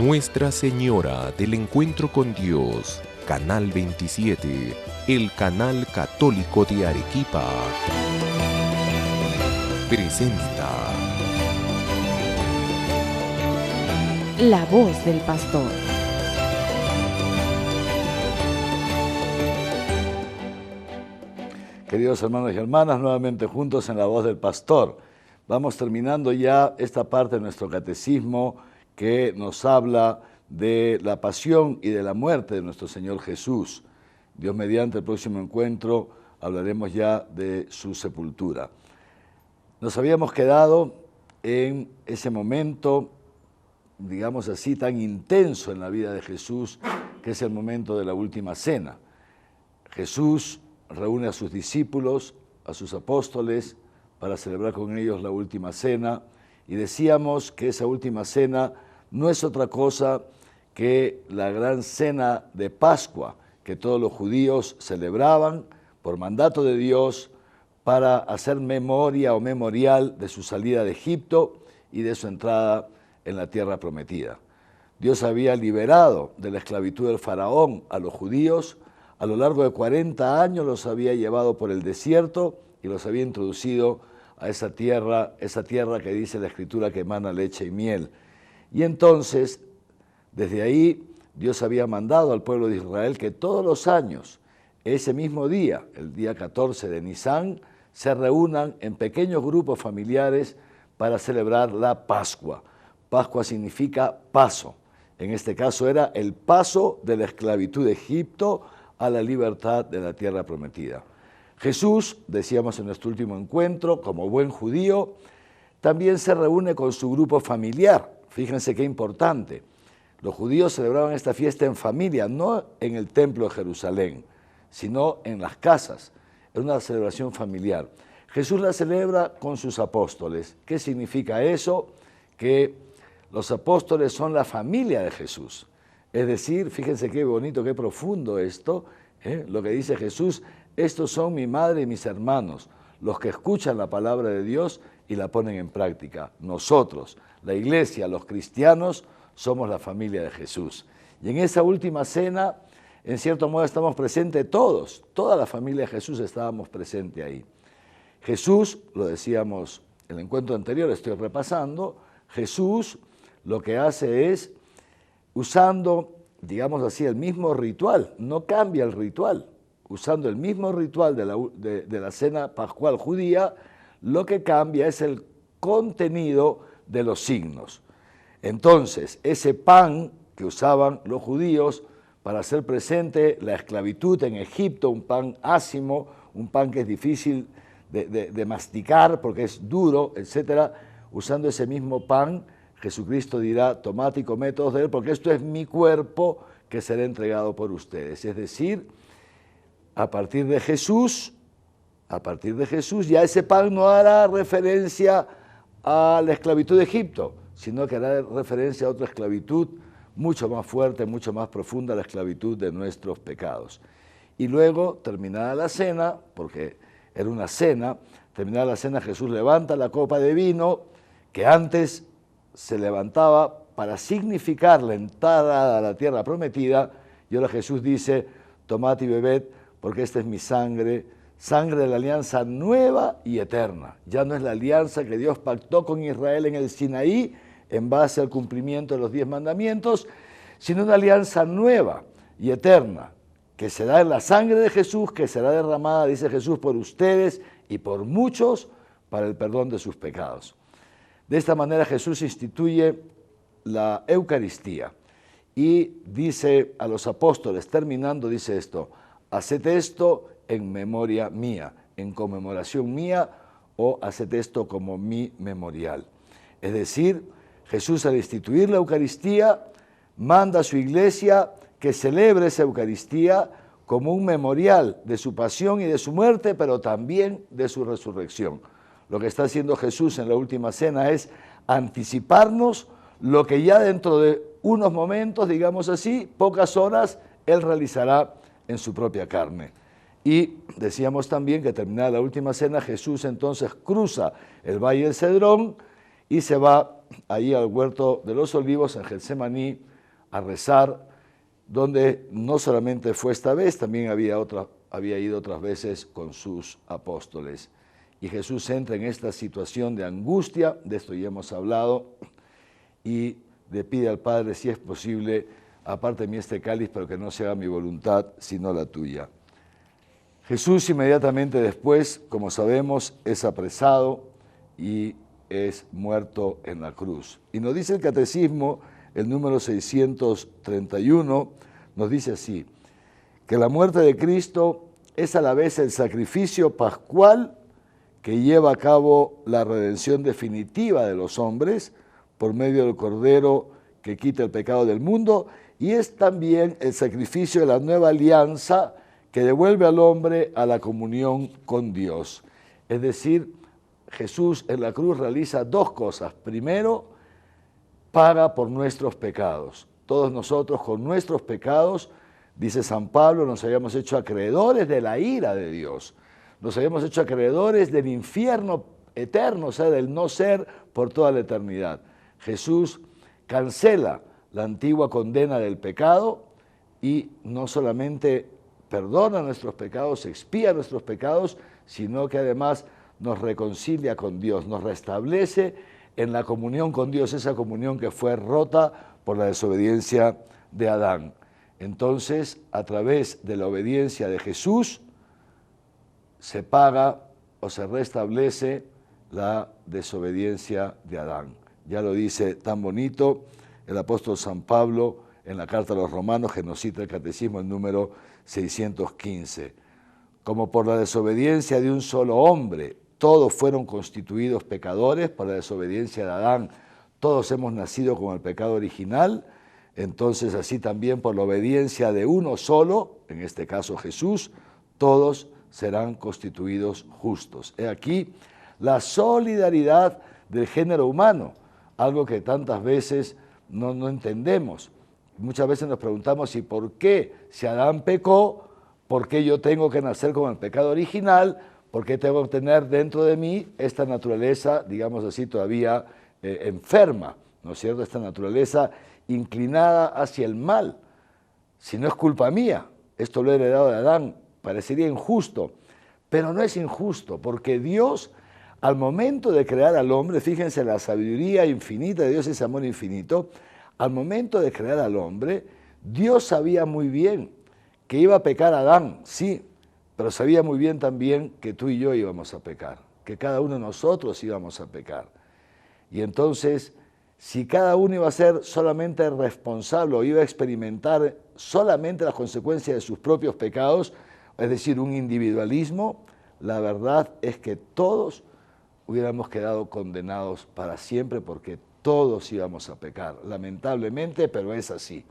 Nuestra Señora del Encuentro con Dios, Canal 27, el canal católico de Arequipa, presenta La Voz del Pastor. Queridos hermanos y hermanas, nuevamente juntos en La Voz del Pastor. Vamos terminando ya esta parte de nuestro catecismo que nos habla de la pasión y de la muerte de nuestro Señor Jesús. Dios mediante, el próximo encuentro hablaremos ya de su sepultura. Nos habíamos quedado en ese momento, digamos así, tan intenso en la vida de Jesús, que es el momento de la última cena. Jesús reúne a sus discípulos, a sus apóstoles, para celebrar con ellos la última cena, y decíamos que esa última cena no es otra cosa que la gran cena de Pascua, que todos los judíos celebraban por mandato de Dios para hacer memoria o memorial de su salida de Egipto y de su entrada en la tierra prometida. Dios había liberado de la esclavitud del faraón a los judíos. A lo largo de 40 años los había llevado por el desierto y los había introducido a esa tierra que dice la Escritura que emana leche y miel. Y entonces, desde ahí, Dios había mandado al pueblo de Israel que todos los años, ese mismo día, el día 14 de Nisán, se reúnan en pequeños grupos familiares para celebrar la Pascua. Pascua significa paso. En este caso era el paso de la esclavitud de Egipto a la libertad de la tierra prometida. Jesús, decíamos en nuestro último encuentro, como buen judío, también se reúne con su grupo familiar. Fíjense qué importante. Los judíos celebraban esta fiesta en familia, no en el templo de Jerusalén, sino en las casas. Era una celebración familiar. Jesús la celebra con sus apóstoles. ¿Qué significa eso? Que los apóstoles son la familia de Jesús. Es decir, fíjense qué bonito, qué profundo esto, lo que dice Jesús: estos son mi madre y mis hermanos, los que escuchan la palabra de Dios y la ponen en práctica. Nosotros, la iglesia, los cristianos, somos la familia de Jesús. Y en esa última cena, en cierto modo, estamos presentes todos, toda la familia de Jesús estábamos presentes ahí. Jesús, lo decíamos en el encuentro anterior, estoy repasando, Jesús lo que hace es, usando, digamos así, el mismo ritual, no cambia el ritual, usando el mismo ritual de la cena pascual judía, lo que cambia es el contenido de los signos. Entonces, ese pan que usaban los judíos para hacer presente la esclavitud en Egipto, un pan ácimo, un pan que es difícil de masticar porque es duro, etc., usando ese mismo pan, Jesucristo dirá: tomad y comed todos de él, porque esto es mi cuerpo que será entregado por ustedes. Es decir, a partir de Jesús, ya ese pan no hará referencia a la esclavitud de Egipto, sino que hará referencia a otra esclavitud mucho más fuerte, mucho más profunda, la esclavitud de nuestros pecados. Y luego, terminada la cena, porque era una cena, terminada la cena, Jesús levanta la copa de vino, que antes se levantaba para significar la entrada a la tierra prometida, y ahora Jesús dice: tomad y bebed, porque esta es mi sangre, sangre de la alianza nueva y eterna. Ya no es la alianza que Dios pactó con Israel en el Sinaí, en base al cumplimiento de los 10 mandamientos, sino una alianza nueva y eterna, que será en la sangre de Jesús, que será derramada, dice Jesús, por ustedes y por muchos, para el perdón de sus pecados. De esta manera Jesús instituye la Eucaristía y dice a los apóstoles, terminando, dice esto: haced esto en memoria mía, en conmemoración mía, o haced esto como mi memorial. Es decir, Jesús, al instituir la Eucaristía, manda a su iglesia que celebre esa Eucaristía como un memorial de su pasión y de su muerte, pero también de su resurrección. Lo que está haciendo Jesús en la última cena es anticiparnos lo que ya dentro de unos momentos, digamos así, pocas horas, Él realizará en su propia carne. Y decíamos también que terminada la última cena, Jesús entonces cruza el Valle del Cedrón y se va ahí al huerto de los Olivos en Getsemaní a rezar, donde no solamente fue esta vez, también había ido otras veces con sus apóstoles. Y Jesús entra en esta situación de angustia, de esto ya hemos hablado, y le pide al Padre, si es posible, aparte de mí este cáliz, pero que no se haga mi voluntad, sino la tuya. Jesús inmediatamente después, como sabemos, es apresado y es muerto en la cruz. Y nos dice el Catecismo, el número 631, nos dice así, que la muerte de Cristo es a la vez el sacrificio pascual que lleva a cabo la redención definitiva de los hombres por medio del Cordero que quita el pecado del mundo, y es también el sacrificio de la nueva alianza que devuelve al hombre a la comunión con Dios. Es decir, Jesús en la cruz realiza dos cosas. Primero, paga por nuestros pecados. Todos nosotros con nuestros pecados, dice San Pablo, nos habíamos hecho acreedores de la ira de Dios. Nos habíamos hecho acreedores del infierno eterno, o sea, del no ser por toda la eternidad. Jesús cancela la antigua condena del pecado y no solamente perdona nuestros pecados, expía nuestros pecados, sino que además nos reconcilia con Dios, nos restablece en la comunión con Dios, esa comunión que fue rota por la desobediencia de Adán. Entonces, a través de la obediencia de Jesús, se paga o se restablece la desobediencia de Adán. Ya lo dice tan bonito el apóstol San Pablo en la carta a los Romanos, que nos cita el Catecismo, el número 615. Como por la desobediencia de un solo hombre, todos fueron constituidos pecadores, por la desobediencia de Adán, todos hemos nacido con el pecado original, entonces así también por la obediencia de uno solo, en este caso Jesús, todos serán constituidos justos. He aquí la solidaridad del género humano, algo que tantas veces no entendemos. Muchas veces nos preguntamos, ¿y por qué? Si Adán pecó, ¿por qué yo tengo que nacer con el pecado original? ¿Por qué tengo que tener dentro de mí esta naturaleza, digamos así, todavía enferma? ¿No es cierto? Esta naturaleza inclinada hacia el mal. Si no es culpa mía, esto lo he heredado de Adán, parecería injusto, pero no es injusto, porque Dios, al momento de crear al hombre, fíjense la sabiduría infinita de Dios, ese amor infinito, al momento de crear al hombre, Dios sabía muy bien que iba a pecar Adán, sí, pero sabía muy bien también que tú y yo íbamos a pecar, que cada uno de nosotros íbamos a pecar. Y entonces, si cada uno iba a ser solamente responsable o iba a experimentar solamente las consecuencias de sus propios pecados, es decir, un individualismo, la verdad es que todos hubiéramos quedado condenados para siempre porque todos íbamos a pecar, lamentablemente, pero es así.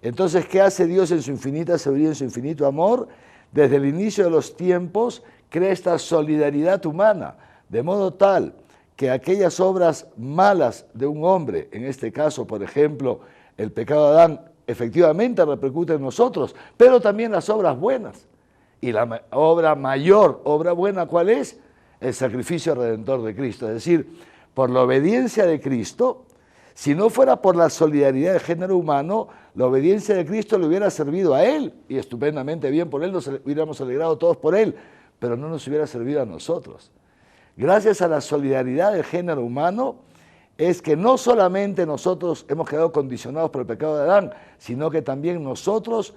Entonces, ¿qué hace Dios en su infinita sabiduría, en su infinito amor? Desde el inicio de los tiempos crea esta solidaridad humana, de modo tal que aquellas obras malas de un hombre, en este caso, por ejemplo, el pecado de Adán, efectivamente repercute en nosotros, pero también las obras buenas. Y la obra mayor, obra buena, ¿cuál es? El sacrificio redentor de Cristo. Es decir, por la obediencia de Cristo, si no fuera por la solidaridad del género humano, la obediencia de Cristo le hubiera servido a Él, y estupendamente bien por Él, nos hubiéramos alegrado todos por Él, pero no nos hubiera servido a nosotros. Gracias a la solidaridad del género humano, es que no solamente nosotros hemos quedado condicionados por el pecado de Adán, sino que también nosotros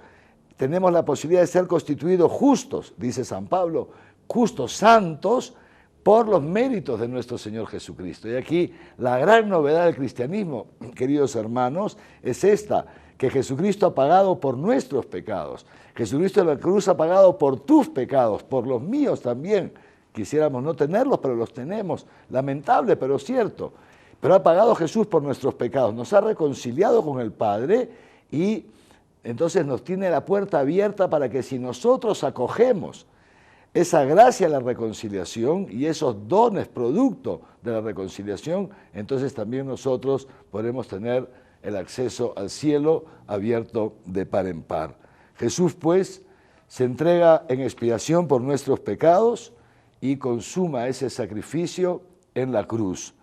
tenemos la posibilidad de ser constituidos justos, dice San Pablo, justos, santos, por los méritos de nuestro Señor Jesucristo. Y aquí la gran novedad del cristianismo, queridos hermanos, es esta, que Jesucristo ha pagado por nuestros pecados. Jesucristo en la cruz ha pagado por tus pecados, por los míos también. Quisiéramos no tenerlos, pero los tenemos. Lamentable, pero cierto. Pero ha pagado Jesús por nuestros pecados, nos ha reconciliado con el Padre y entonces nos tiene la puerta abierta para que si nosotros acogemos esa gracia de la reconciliación y esos dones producto de la reconciliación, entonces también nosotros podremos tener el acceso al cielo abierto de par en par. Jesús, pues, se entrega en expiación por nuestros pecados y consuma ese sacrificio en la cruz.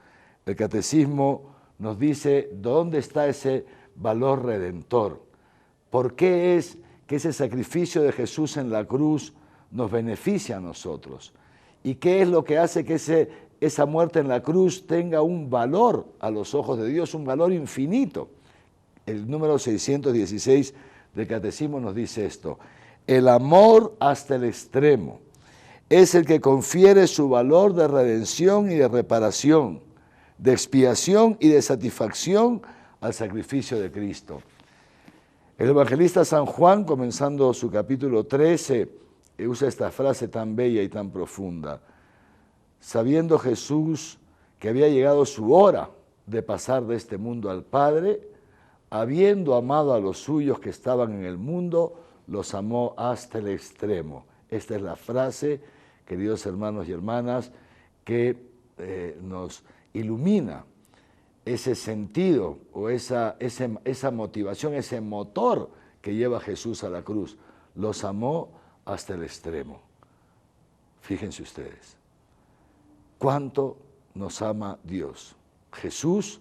El Catecismo nos dice dónde está ese valor redentor. ¿Por qué es que ese sacrificio de Jesús en la cruz nos beneficia a nosotros? ¿Y qué es lo que hace que esa muerte en la cruz tenga un valor a los ojos de Dios, un valor infinito? El número 616 del Catecismo nos dice esto: el amor hasta el extremo es el que confiere su valor de redención y de reparación, de expiación y de satisfacción al sacrificio de Cristo. El evangelista San Juan, comenzando su capítulo 13, usa esta frase tan bella y tan profunda. Sabiendo Jesús que había llegado su hora de pasar de este mundo al Padre, habiendo amado a los suyos que estaban en el mundo, los amó hasta el extremo. Esta es la frase, queridos hermanos y hermanas, que nos ilumina ese sentido o esa motivación, ese motor que lleva a Jesús a la cruz. Los amó hasta el extremo. Fíjense ustedes, cuánto nos ama Dios. Jesús,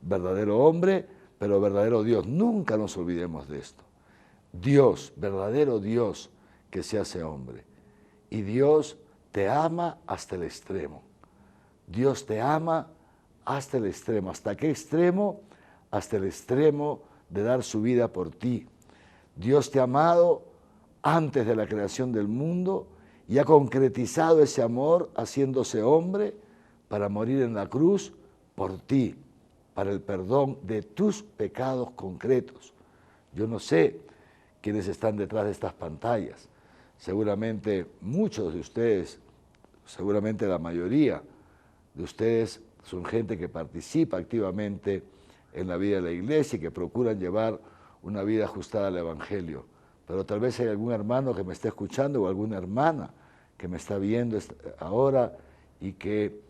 verdadero hombre, pero verdadero Dios. Nunca nos olvidemos de esto. Dios, verdadero Dios que se hace hombre. Y Dios te ama hasta el extremo. Dios te ama hasta el extremo. ¿Hasta qué extremo? Hasta el extremo de dar su vida por ti. Dios te ha amado antes de la creación del mundo y ha concretizado ese amor haciéndose hombre para morir en la cruz por ti, para el perdón de tus pecados concretos. Yo no sé quiénes están detrás de estas pantallas. Seguramente muchos de ustedes, seguramente la mayoría de ustedes son gente que participa activamente en la vida de la iglesia y que procuran llevar una vida ajustada al Evangelio. Pero tal vez hay algún hermano que me está escuchando o alguna hermana que me está viendo ahora y que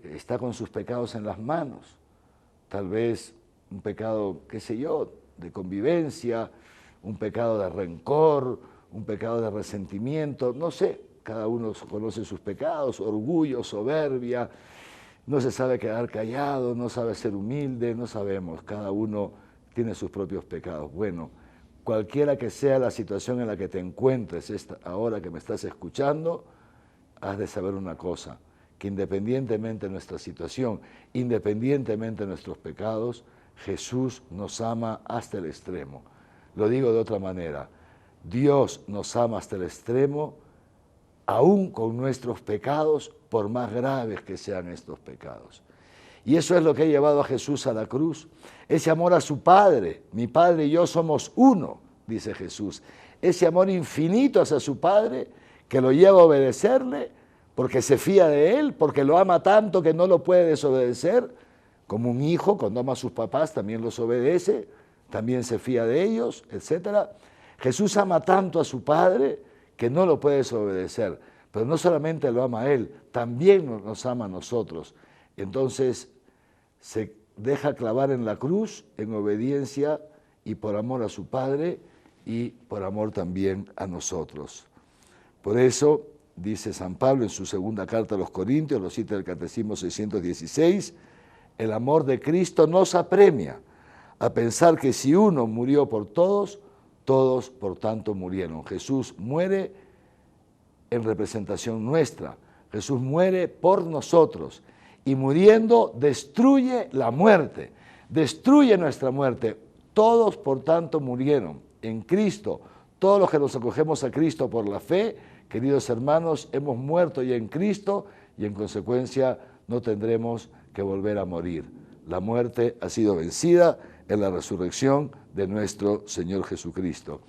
está con sus pecados en las manos. Tal vez un pecado, qué sé yo, de convivencia, un pecado de rencor, un pecado de resentimiento, no sé, cada uno conoce sus pecados, orgullo, soberbia, no se sabe quedar callado, no sabe ser humilde, no sabemos, cada uno tiene sus propios pecados. Bueno, cualquiera que sea la situación en la que te encuentres ahora que me estás escuchando, has de saber una cosa, que independientemente de nuestra situación, independientemente de nuestros pecados, Jesús nos ama hasta el extremo. Lo digo de otra manera, Dios nos ama hasta el extremo, aún con nuestros pecados, por más graves que sean estos pecados. Y eso es lo que ha llevado a Jesús a la cruz, ese amor a su Padre. Mi Padre y yo somos uno, dice Jesús. Ese amor infinito hacia su Padre que lo lleva a obedecerle porque se fía de Él, porque lo ama tanto que no lo puede desobedecer. Como un hijo, cuando ama a sus papás, también los obedece, también se fía de ellos, etc. Jesús ama tanto a su Padre que no lo puede desobedecer. Pero no solamente lo ama a Él, también nos ama a nosotros. Entonces se deja clavar en la cruz en obediencia y por amor a su Padre y por amor también a nosotros. Por eso, dice San Pablo en su segunda carta a los Corintios, lo cita el Catecismo 616, el amor de Cristo nos apremia a pensar que si uno murió por todos, todos por tanto murieron. Jesús muere en representación nuestra. Jesús muere por nosotros y muriendo destruye la muerte, destruye nuestra muerte. Todos por tanto murieron en Cristo. Todos los que nos acogemos a Cristo por la fe, queridos hermanos, hemos muerto ya en Cristo y en consecuencia no tendremos que volver a morir. La muerte ha sido vencida en la resurrección de nuestro Señor Jesucristo.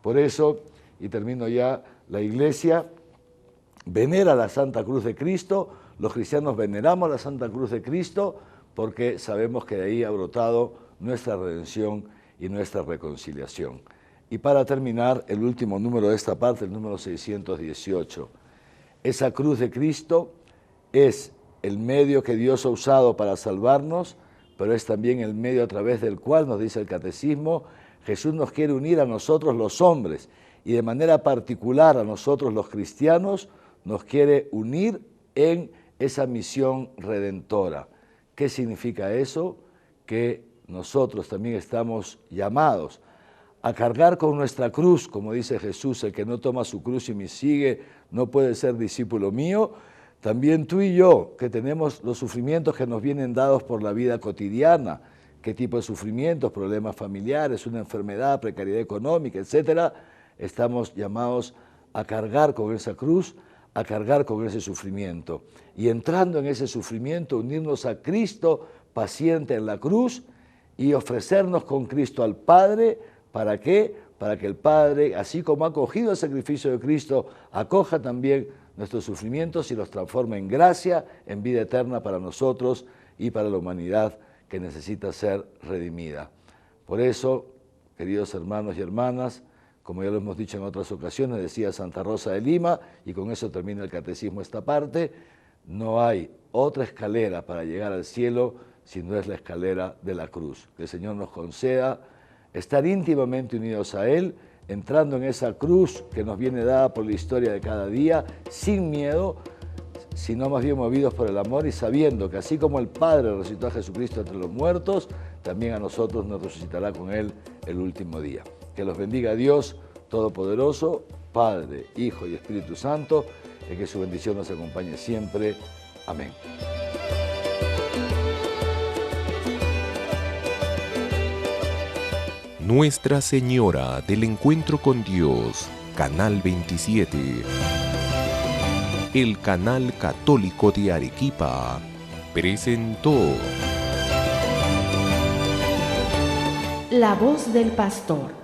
Por eso, y termino ya, la Iglesia venera la Santa Cruz de Cristo. Los cristianos veneramos la Santa Cruz de Cristo porque sabemos que de ahí ha brotado nuestra redención y nuestra reconciliación. Y para terminar, el último número de esta parte, el número 618. Esa cruz de Cristo es el medio que Dios ha usado para salvarnos, pero es también el medio a través del cual, nos dice el Catecismo, Jesús nos quiere unir a nosotros los hombres y de manera particular a nosotros los cristianos nos quiere unir en esa misión redentora. ¿Qué significa eso? Que nosotros también estamos llamados a cargar con nuestra cruz, como dice Jesús, el que no toma su cruz y me sigue no puede ser discípulo mío. También tú y yo, que tenemos los sufrimientos que nos vienen dados por la vida cotidiana, qué tipo de sufrimientos, problemas familiares, una enfermedad, precariedad económica, etcétera, estamos llamados a cargar con esa cruz, a cargar con ese sufrimiento. Y entrando en ese sufrimiento, unirnos a Cristo paciente en la cruz y ofrecernos con Cristo al Padre. ¿Para qué? Para que el Padre, así como ha acogido el sacrificio de Cristo, acoja también nuestros sufrimientos y los transforme en gracia, en vida eterna para nosotros y para la humanidad que necesita ser redimida. Por eso, queridos hermanos y hermanas, como ya lo hemos dicho en otras ocasiones, decía Santa Rosa de Lima, y con eso termina el catecismo esta parte, no hay otra escalera para llegar al cielo si no es la escalera de la cruz. Que el Señor nos conceda estar íntimamente unidos a Él, entrando en esa cruz que nos viene dada por la historia de cada día, sin miedo, sino más bien movidos por el amor y sabiendo que así como el Padre resucitó a Jesucristo entre los muertos, también a nosotros nos resucitará con Él el último día. Que los bendiga Dios Todopoderoso, Padre, Hijo y Espíritu Santo, y que su bendición nos acompañe siempre. Amén. Nuestra Señora del Encuentro con Dios, Canal 27. El Canal Católico de Arequipa presentó La voz del pastor.